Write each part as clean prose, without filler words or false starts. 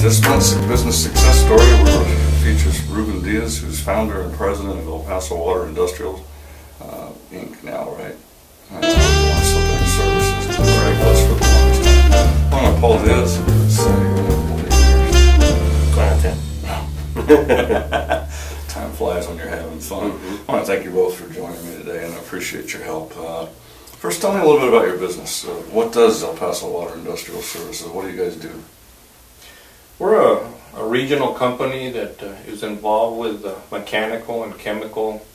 This month's business success story features Ruben Diaz, who's founder and president of El Paso Water Industrials, Inc. now, right? I don't know if you want services to Craigslist for the longest time. I'm Paul Diaz. Time flies when you're having fun. I want to thank you both for joining me today, and I appreciate your help. First, tell me a little bit about your business. What does El Paso Water Industrial Services? What do you guys do? We're a regional company that is involved with mechanical and chemical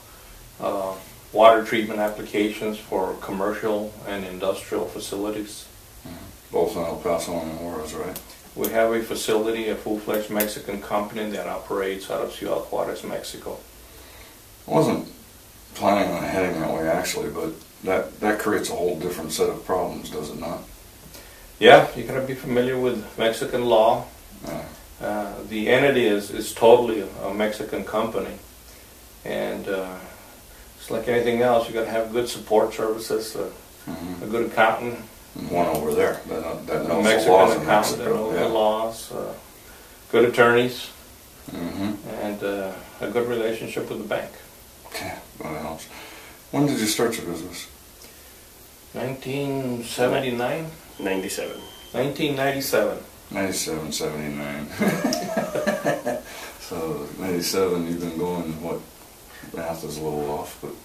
water treatment applications for commercial and industrial facilities. Both in El Paso and Juarez, right? We have a facility, a full-fledged Mexican company that operates out of Ciudad Juarez, Mexico. I wasn't planning on heading that way actually, but that creates a whole different set of problems, does it not? Yeah, you gotta be familiar with Mexican law. The entity is totally a Mexican company, and it's like anything else. You got to have good support services, a good accountant, one over there that knows Mexican the laws in accountant that knows the laws, good attorneys, and a good relationship with the bank. Okay, that helps. When did you start your business? 1979. 97. 1997. 97, 79. So 97, you've been going, what, math is a little off, but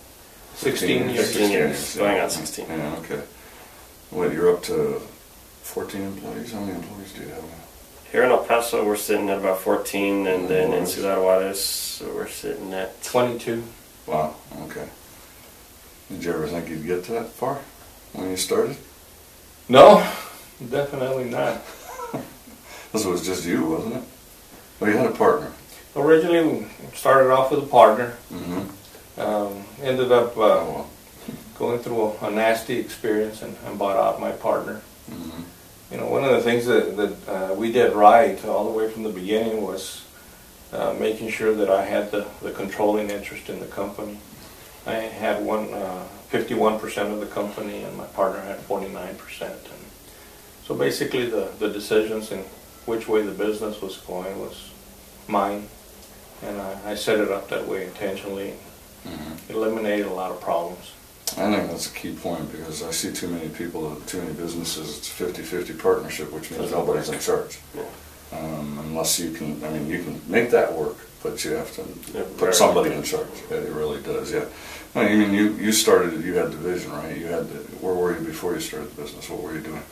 16 years. 16 years, going on 16. Yeah, okay. What, you're up to 14 employees? How many employees do you have now? Here in El Paso, we're sitting at about 14, and then in Ciudad Juarez, we're sitting at 22. Wow, okay. Did you ever think you'd get to that far when you started? No, definitely not. This was just you, wasn't it? Well, you had a partner. Originally, we started off with a partner. Ended up going through a nasty experience and bought out my partner. You know, one of the things that we did right all the way from the beginning was making sure that I had the controlling interest in the company. I had 51% of the company, and my partner had 49%. And so basically, the decisions and which way the business was going was mine, and I set it up that way intentionally. It eliminated a lot of problems. I think that's a key point, because I see too many people, too many businesses, it's 50-50 partnership, which means nobody's in charge. Unless you can, I mean, you can make that work, but you have to put somebody in charge. It really does, yeah. I mean, you started, you had the vision, right? You had where were you before you started the business? What were you doing?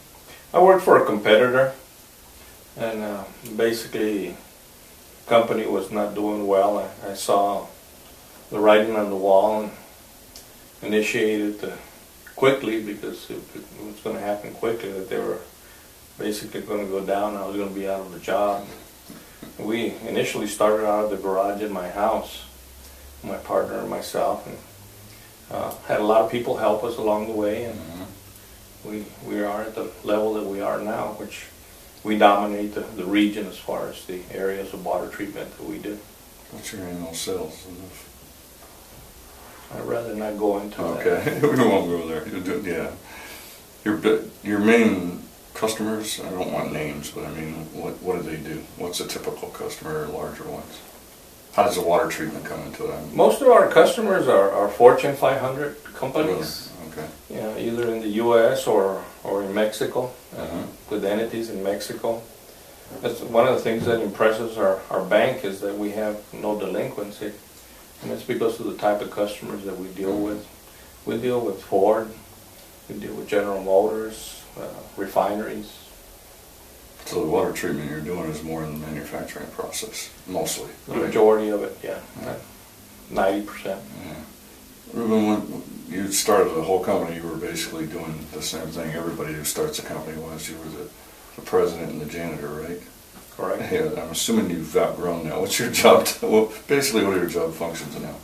I worked for a competitor, and basically, the company was not doing well. I saw the writing on the wall and initiated quickly, because it was going to happen quickly, that they were basically going to go down. I was going to be out of a job. We initially started out of the garage in my house, my partner and myself, and had a lot of people help us along the way, and we are at the level that we are now, which we dominate the region as far as the areas of water treatment that we do. What's your annual sales? I'd rather not go into that. Okay, we won't go there. Yeah, your main customers, I don't want names, but I mean, what do they do? What's a typical customer, or larger ones? How does the water treatment come into it? Most of our customers are Fortune 500 companies. Really? Okay. Yeah, either in the U.S. or in Mexico, with entities in Mexico. That's one of the things that impresses our bank, is that we have no delinquency. And it's because of the type of customers that we deal with. We deal with Ford, we deal with General Motors, refineries. So the water treatment you're doing is more in the manufacturing process, mostly. The majority of it, yeah. 90%. Yeah. Ruben, when you started the whole company, you were basically doing the same thing everybody who starts a company was. You were the president and the janitor, right? Correct. Yeah, I'm assuming you've outgrown now. What's your job? Well, basically, what are your job functions now?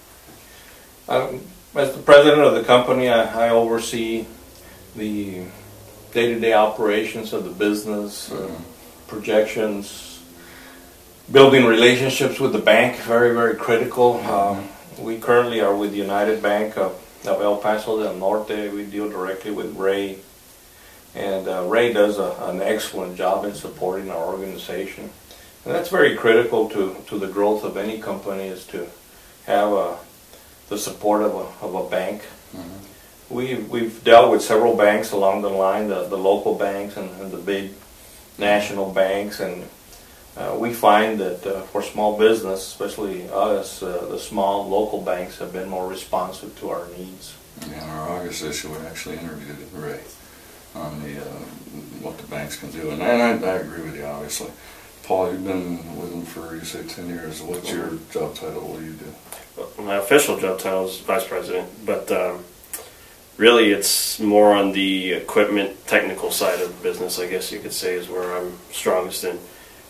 As the president of the company, I oversee the day-to-day operations of the business, projections, building relationships with the bank, very, very critical. We currently are with United Bank of El Paso del Norte. We deal directly with Ray. And Ray does an excellent job in supporting our organization. And that's very critical to the growth of any company, is to have the support of a bank. Mm-hmm. We've dealt with several banks along the line, the local banks and the big national banks, and we find that for small business, especially us, the small local banks have been more responsive to our needs. Yeah, in our August issue, we actually interviewed Ray on the what the banks can do, and I agree with you, obviously. Paul, you've been with them for, you say, 10 years. What's your job title? What do you do? Well, my official job title is vice president, but really it's more on the equipment technical side of the business, I guess you could say, is where I'm strongest in.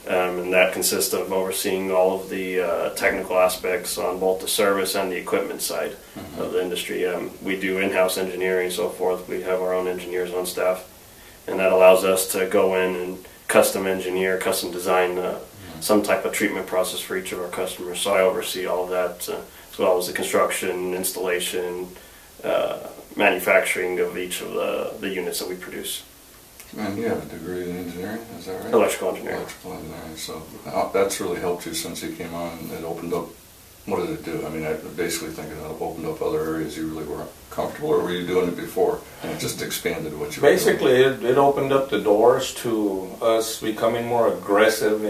And that consists of overseeing all of the technical aspects on both the service and the equipment side of the industry. We do in-house engineering and so forth. We have our own engineers on staff, and that allows us to go in and custom engineer, custom design some type of treatment process for each of our customers. So I oversee all of that, as well as the construction, installation, manufacturing of each of the units that we produce. And you have a degree in engineering, is that right? Electrical engineering. Electrical engineering. So that's really helped you since you came on. It opened up, what did it do? I mean, I basically think it opened up other areas you really weren't comfortable, or were you doing it before and it just expanded what you were doing? Basically, it opened up the doors to us becoming more aggressive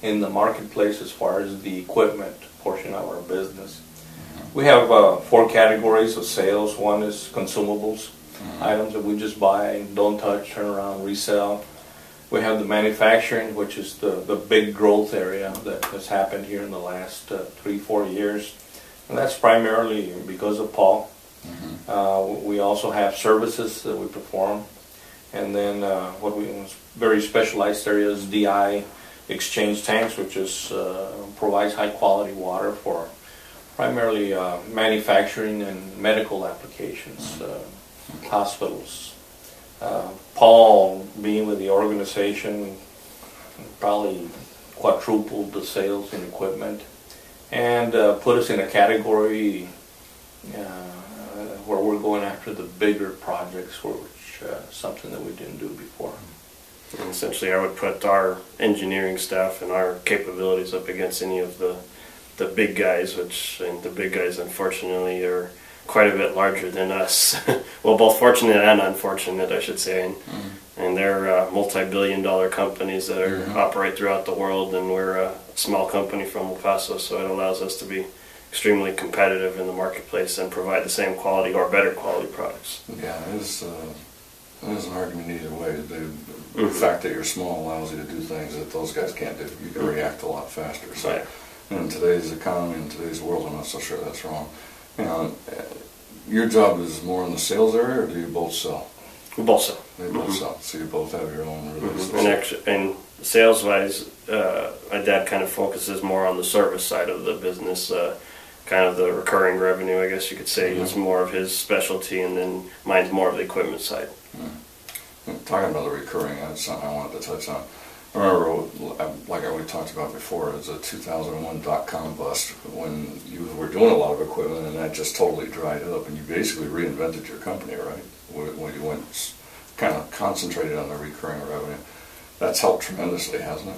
in the marketplace as far as the equipment portion of our business. We have 4 categories of sales. One is consumables. Items that we just buy, don't touch, turn around, resell. We have the manufacturing, which is the big growth area that has happened here in the last 3-4 years. And that's primarily because of Paul. We also have services that we perform. And then what we very specialized area is DI exchange tanks, which is provides high quality water for primarily manufacturing and medical applications. Hospitals. Paul, being with the organization, probably quadrupled the sales in equipment, and put us in a category where we're going after the bigger projects, which something that we didn't do before. And essentially, I would put our engineering staff and our capabilities up against any of the big guys, and the big guys, unfortunately, are quite a bit larger than us. Well, both fortunate and unfortunate, I should say. And they're multi-billion-dollar companies that operate throughout the world, and we're a small company from El Paso, so it allows us to be extremely competitive in the marketplace and provide the same quality or better quality products. Yeah, there's an argument either way. The fact that you're small allows you to do things that those guys can't do. You can react a lot faster. So, right. In today's economy, in today's world, I'm not so sure that's wrong. You know, your job is more in the sales area, or do you both sell? We both sell. They both sell, so you both have your own release. And sales-wise, my dad kind of focuses more on the service side of the business, kind of the recurring revenue, I guess you could say, is more of his specialty, and then mine's more of the equipment side. Talking about the recurring, that's something I wanted to touch on. I remember, like we talked about before, it was a 2001 .com bust when you were doing a lot of equipment, and that just totally dried up, and you basically reinvented your company, right? When you went kind of concentrated on the recurring revenue. That's helped tremendously, hasn't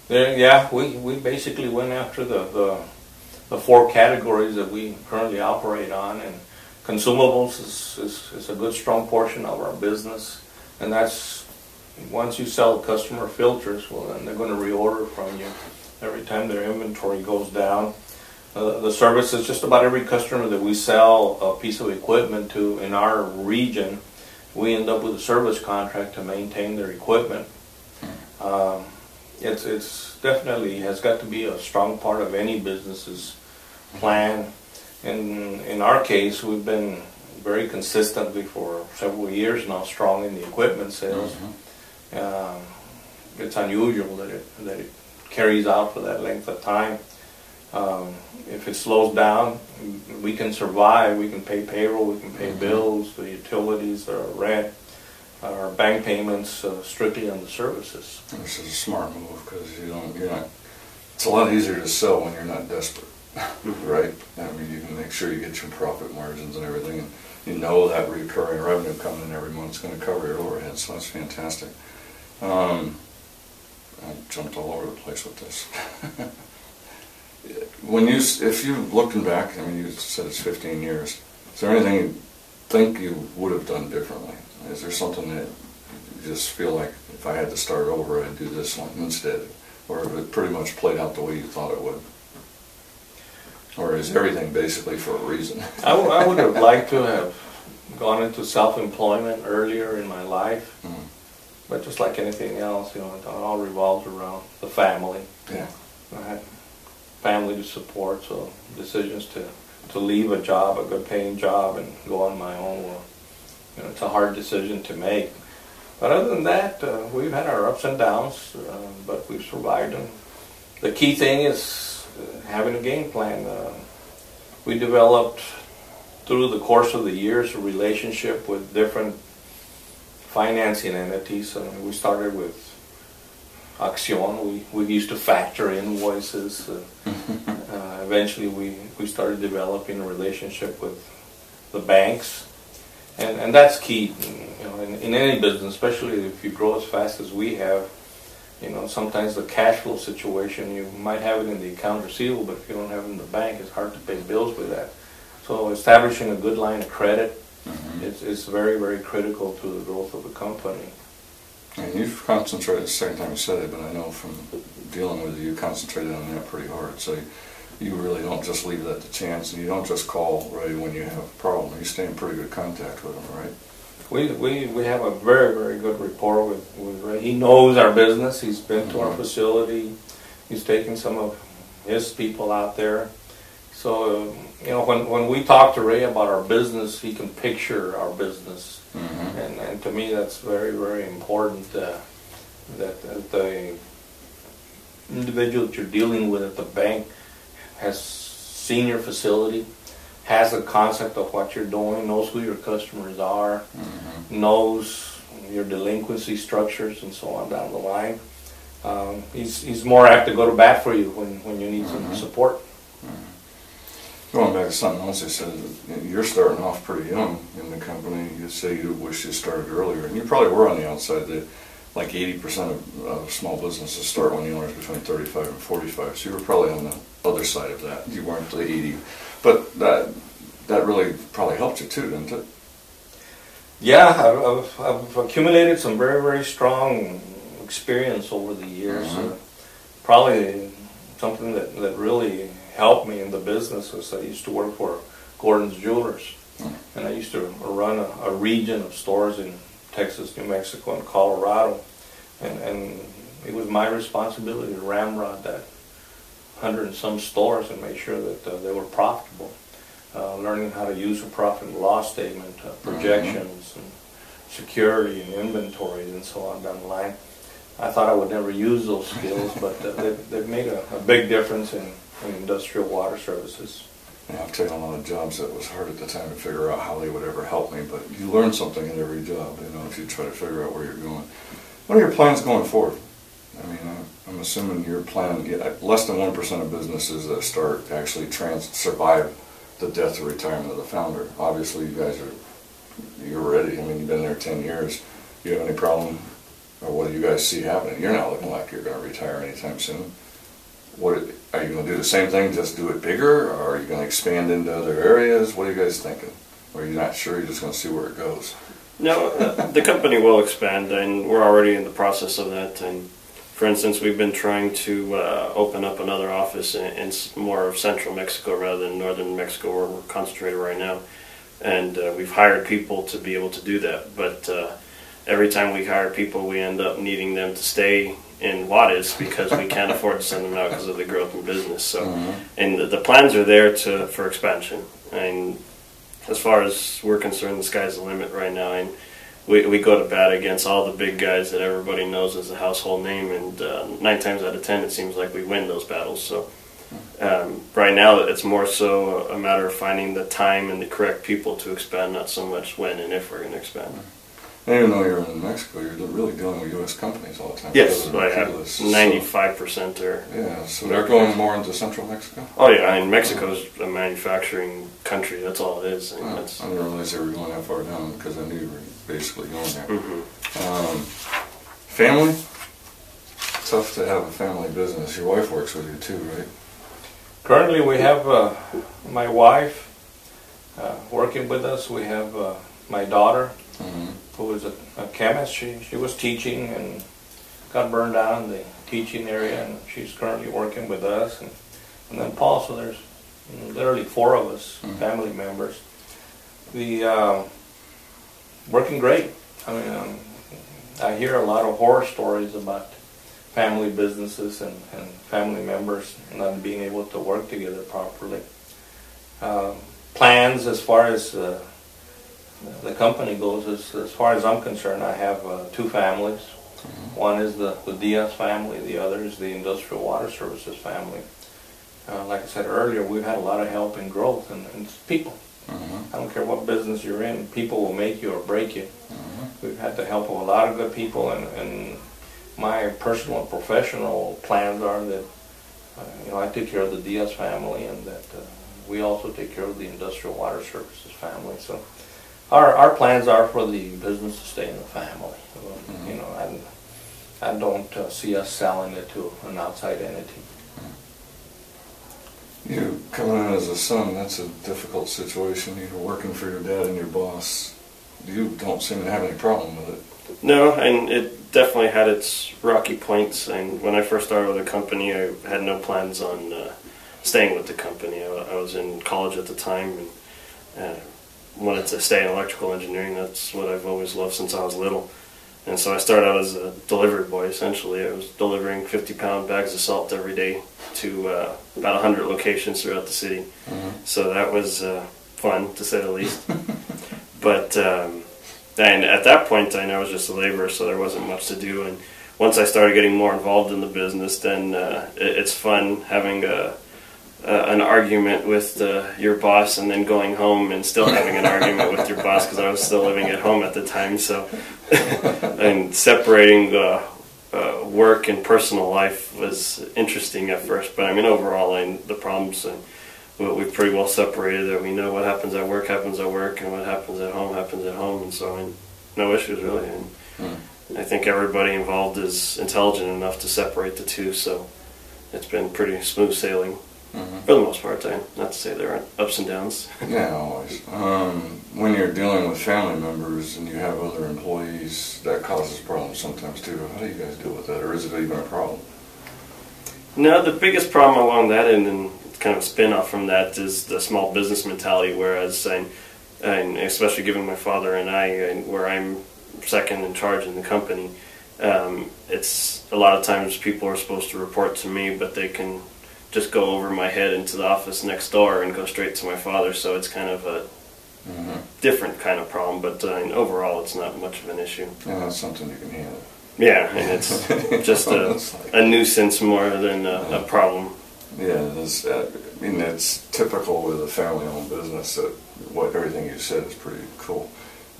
it? Yeah, we basically went after the 4 categories that we currently operate on, and consumables is a good strong portion of our business, and that's once you sell customer filters, well, then they're going to reorder from you every time their inventory goes down. The service is just about every customer that we sell a piece of equipment to in our region, we end up with a service contract to maintain their equipment. It's definitely has got to be a strong part of any business's plan. In our case, we've been very consistently for several years now strong in the equipment sales. It's unusual that it carries out for that length of time. If it slows down, we can survive. We can pay payroll, we can pay bills, the utilities, our rent, our bank payments, strictly on the services. This is a smart move because you're not. It's a lot easier to sell when you're not desperate, right? I mean, you can make sure you get your profit margins and everything, and you know that recurring revenue coming in every month is going to cover your overhead. So that's fantastic. I jumped all over the place with this. If you looking back, I mean, you said it's 15 years. Is there anything you think you would have done differently? Is there something that you just feel like if I had to start over, I'd do this one instead? Or have it pretty much played out the way you thought it would? Or is everything basically for a reason? I would have liked to have gone into self-employment earlier in my life. Mm. But just like anything else, you know, it all revolves around the family. Yeah. I had family to support, so decisions to leave a job, a good paying job, and go on my own, well, you know, it's a hard decision to make. But other than that, we've had our ups and downs, but we've survived them. The key thing is having a game plan. We developed through the course of the years a relationship with different financing entities. We started with Acción. We used to factor invoices. Eventually we started developing a relationship with the banks. And that's key, you know, in any business, especially if you grow as fast as we have. You know, sometimes the cash flow situation, you might have it in the account receivable, but if you don't have it in the bank, it's hard to pay bills with that. So establishing a good line of credit is very, very critical to the growth of the company. And you've concentrated, the second time you said it, but I know from dealing with you concentrated on that pretty hard. So you really don't just leave that to chance, and you don't just call Ray when you have a problem. You stay in pretty good contact with him, right? We have a very, very good rapport with Ray. He knows our business. He's been to our facility. He's taken some of his people out there. So, you know, when we talk to Ray about our business, he can picture our business. And to me, that's very, very important that the individual that you're dealing with at the bank has seen your facility, has a concept of what you're doing, knows who your customers are, knows your delinquency structures and so on down the line. He's more apt to go to bat for you when you need some support. Going back to something else, you said you're starting off pretty young in the company. You say you wish you started earlier, and you probably were on the outside. Like 80% of small businesses start when the owner's between 35 and 45, so you were probably on the other side of that. You weren't the 80, but that really probably helped you too, didn't it? Yeah, I've accumulated some very, very strong experience over the years. Probably something that really helped me in the business was I used to work for Gordon's Jewelers, and I used to run a region of stores in Texas, New Mexico, and Colorado, and it was my responsibility to ramrod that 100 and some stores and make sure that they were profitable. Learning how to use a profit and loss statement, projections, and security and inventories and so on down the line. I thought I would never use those skills, but they've made a big difference in industrial water services. Yeah, I've taken a lot of jobs that was hard at the time to figure out how they would ever help me, but you learn something in every job, you know, if you try to figure out where you're going. What are your plans going forward? I mean, I'm assuming your plan, less than 1% of businesses that start actually survive the death or retirement of the founder. Obviously, you guys you're ready. I mean, you've been there 10 years. Do you have any problem, or what do you guys see happening? You're not looking like you're going to retire anytime soon. What are you going to do the same thing, just do it bigger, or are you going to expand into other areas? What are you guys thinking? Or are you not sure, you're just going to see where it goes? No, the company will expand, and we're already in the process of that. And for instance, we've been trying to open up another office in more of central Mexico rather than northern Mexico, where we're concentrated right now. And we've hired people to be able to do that. But every time we hire people, we end up needing them to stay in Juarez because we can't afford to send them out because of the growth in business. So, and the plans are there for expansion. And as far as we're concerned, the sky's the limit right now. And we go to bat against all the big guys that everybody knows as a household name, and 9 times out of 10 it seems like we win those battles. So right now it's more so a matter of finding the time and the correct people to expand, not so much when and if we're going to expand. And even though you're in Mexico, you're really dealing with U.S. companies all the time. Yes, I have 95% are. Yeah, so they're going more into central Mexico? Oh yeah, I mean, Mexico's a manufacturing country, that's all it is. I didn't realize they were going that far down because I knew you were basically going there. Family? tough to have a family business. Your wife works with you too, right? Currently, we have my wife working with us. We have my daughter, who is a chemist. She was teaching and got burned out in the teaching area, and she's currently working with us. And then Paul, so there's literally 4 of us, family members. Working great. I mean, I hear a lot of horror stories about family businesses and family members not being able to work together properly. Plans as far as the company goes, as far as I'm concerned, I have 2 families. One is the Diaz family, the other is the Industrial Water Services family. Like I said earlier, we've had a lot of help and growth, and it's people. I don't care what business you're in, people will make you or break you. We've had the help of a lot of good people, and my personal and professional plans are that I take care of the Diaz family, and that we also take care of the Industrial Water Services family. So our plans are for the business to stay in the family. I don't see us selling it to an outside entity. You coming in as a son, that's a difficult situation. You're working for your dad and your boss. You don't seem to have any problem with it. No, and it definitely had its rocky points. And when I first started with the company, I had no plans on staying with the company. I was in college at the time and wanted to stay in electrical engineering. That's what I've always loved since I was little. And so I started out as a delivery boy, essentially. I was delivering 50-pound bags of salt every day to about 100 locations throughout the city. So that was fun, to say the least. But and at that point, I was just a laborer, so there wasn't much to do. And once I started getting more involved in the business, then it's fun having an argument with your boss and then going home and still having an argument with your boss, because I was still living at home at the time. So and separating work and personal life was interesting at first, but I mean overall, the problems we've pretty well separated. That we know what happens at work happens at work, and what happens at home happens at home, and so no issues really. And I think everybody involved is intelligent enough to separate the two, so it's been pretty smooth sailing. For the most part, not to say there aren't ups and downs. Yeah, always. When you're dealing with family members and you have other employees, that causes problems sometimes too. How do you guys deal with that, or is it even a problem? No, the biggest problem along that end, and kind of a spin-off from that, is the small business mentality, whereas, and especially given my father and I, where I'm second in charge in the company, it's a lot of times people are supposed to report to me, but they can just go over my head into the office next door and go straight to my father, so it's kind of a different kind of problem, but overall it's not much of an issue. Yeah, that's something you can handle. Yeah, and it's just a nuisance more than a problem. Yeah, it's typical with a family-owned business that everything you said is pretty cool,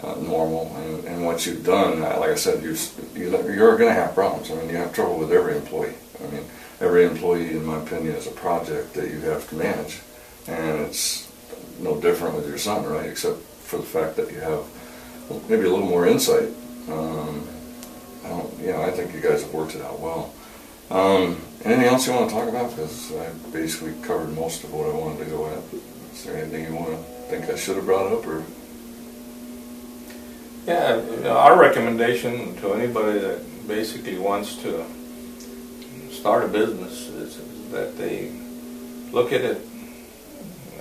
normal, and what you've done, like I said, you're going to have problems. I mean, you have trouble with every employee. I mean, every employee, in my opinion, is a project that you have to manage, and it's no different with your son, right? Except for the fact that you have maybe a little more insight. I think you guys have worked it out well. Anything else you want to talk about? Because I basically covered most of what I wanted to go at. Is there anything you think I should have brought up, or? Yeah, our recommendation to anybody that basically wants to start a business is that they look at it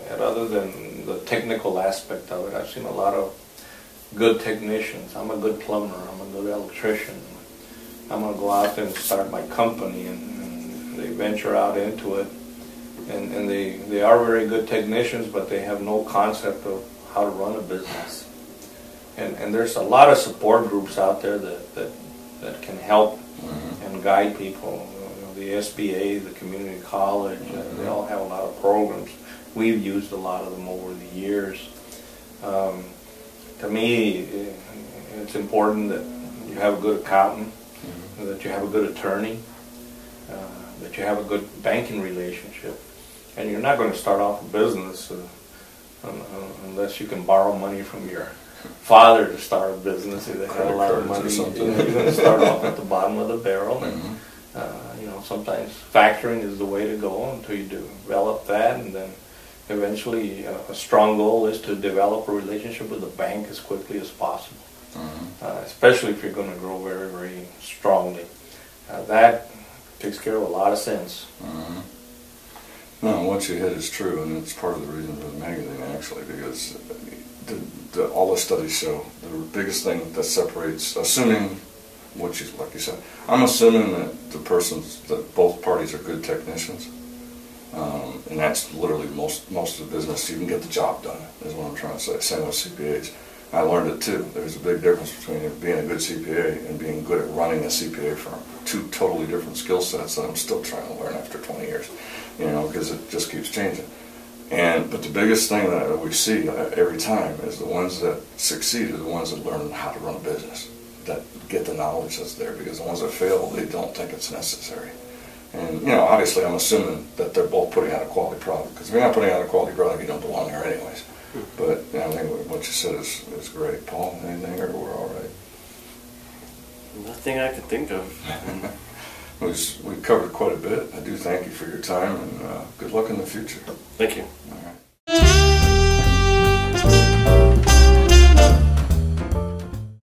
at other than the technical aspect of it. I've seen a lot of good technicians. I'm a good plumber. I'm a good electrician. I'm going to go out there and start my company, and they venture out into it, and they are very good technicians, but they have no concept of how to run a business. And there's a lot of support groups out there that can help and guide people. The SBA, the community college, they all have a lot of programs. We've used a lot of them over the years. To me, it's important that you have a good accountant, that you have a good attorney, that you have a good banking relationship. And you're not going to start off a business unless you can borrow money from your father to start a business. If they have a lot of money, you're going to start off at the bottom of the barrel. And, sometimes factoring is the way to go until you develop that, and then eventually a strong goal is to develop a relationship with the bank as quickly as possible, especially if you're going to grow very, very strongly. That takes care of a lot of sense. No, what you hit is true, and it's part of the reason for the magazine, actually, because all the studies show the biggest thing that separates, assuming what you, like you said, I'm assuming that that both parties are good technicians, and that's literally most of the business. You can get the job done, is what I'm trying to say. Same with CPAs. I learned it too. There's a big difference between being a good CPA and being good at running a CPA firm. Two totally different skill sets that I'm still trying to learn after 20 years, because it just keeps changing. But the biggest thing that we see every time is the ones that succeed are the ones that learn how to run a business, that get the knowledge that's there, because the ones that fail, they don't think it's necessary. And, obviously I'm assuming that they're both putting out a quality product, because if you're not putting out a quality product, you don't belong there anyways. But I think what you said is great. Paul, anything, or we're all right? Nothing I could think of. We covered quite a bit. I do thank you for your time, and good luck in the future. Thank you.